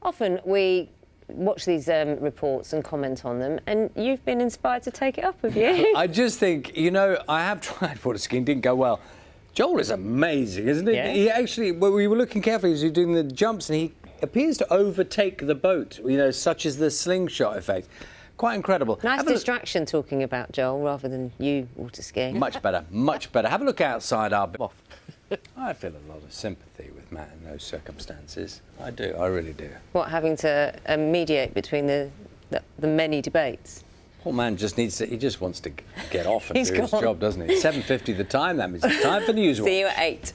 Often we watch these reports and comment on them, and you've been inspired to take it up, have you? I just think, you know, I have tried water skiing, didn't go well. Joel is amazing, isn't he? Yeah. He actually, well, we were looking carefully as he was doing the jumps, and he appears to overtake the boat, you know, such as the slingshot effect. Quite incredible. Nice distraction talking about Joel rather than you water skiing. Much better, much better. Have a look outside our... I feel a lot of sympathy with Matt in those circumstances. I do, I really do. What, having to mediate between the many debates? Poor man just needs to, he just wants to get off and He's do his gone. job, doesn't he? 7:50 the time, that means it's time for the news. See you at 8.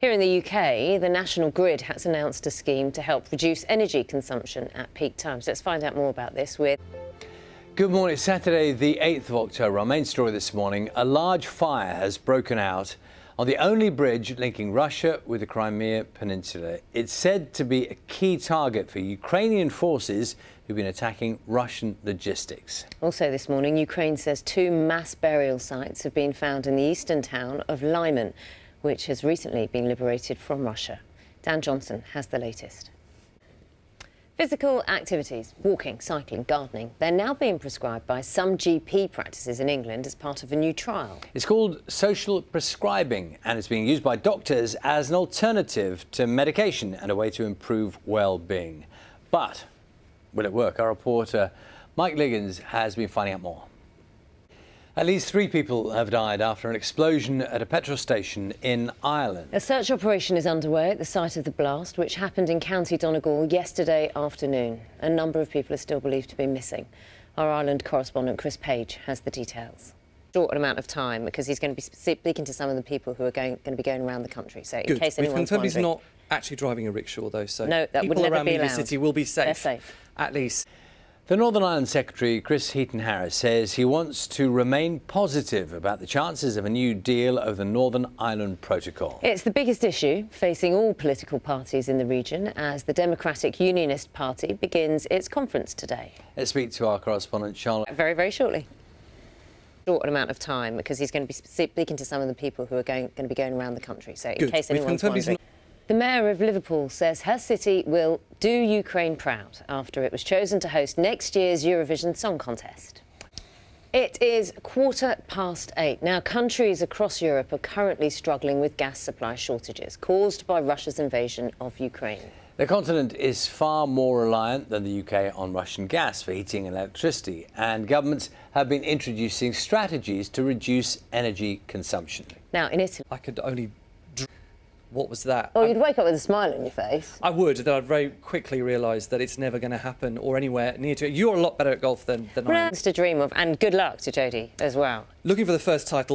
Here in the UK, the National Grid has announced a scheme to help reduce energy consumption at peak times. Let's find out more about this with... Good morning. Saturday, the 8th of October. Our main story this morning, a large fire has broken out on the only bridge linking Russia with the Crimea Peninsula. It's said to be a key target for Ukrainian forces who've been attacking Russian logistics. Also this morning, Ukraine says 2 mass burial sites have been found in the eastern town of Lyman, which has recently been liberated from Russia. Dan Johnson has the latest. Physical activities, walking, cycling, gardening, they're now being prescribed by some GP practices in England as part of a new trial. It's called social prescribing, and it's being used by doctors as an alternative to medication and a way to improve well-being. But will it work? Our reporter Mike Liggins has been finding out more. At least 3 people have died after an explosion at a petrol station in Ireland. A search operation is underway at the site of the blast, which happened in County Donegal yesterday afternoon. A number of people are still believed to be missing. Our Ireland correspondent Chris Page has the details. Short amount of time, because he's going to be speaking to some of the people who are going to be going around the country. So in case anyone's wondering. He's not actually driving a rickshaw, though, so no, that would people never around be the allowed. city will be safe. They're safe. At least. The Northern Ireland Secretary, Chris Heaton-Harris, says he wants to remain positive about the chances of a new deal over the Northern Ireland Protocol. It's the biggest issue facing all political parties in the region as the Democratic Unionist Party begins its conference today. Let's speak to our correspondent, Charlotte. Very, very shortly. Short amount of time, because he's going to be speaking to some of the people who are going to be going around the country. So in case anyone's wondering. The Mayor of Liverpool says her city will do Ukraine proud after it was chosen to host next year's Eurovision Song Contest. It is 8:15. Now, countries across Europe are currently struggling with gas supply shortages caused by Russia's invasion of Ukraine. The continent is far more reliant than the UK on Russian gas for heating and electricity, and governments have been introducing strategies to reduce energy consumption. Now, in Italy... I could only... What was that? Oh, you'd wake up with a smile on your face. I would, then I'd very quickly realise that it's never going to happen or anywhere near to it. You're a lot better at golf than I am. To dream of, and good luck to Jodie as well. Looking for the first title.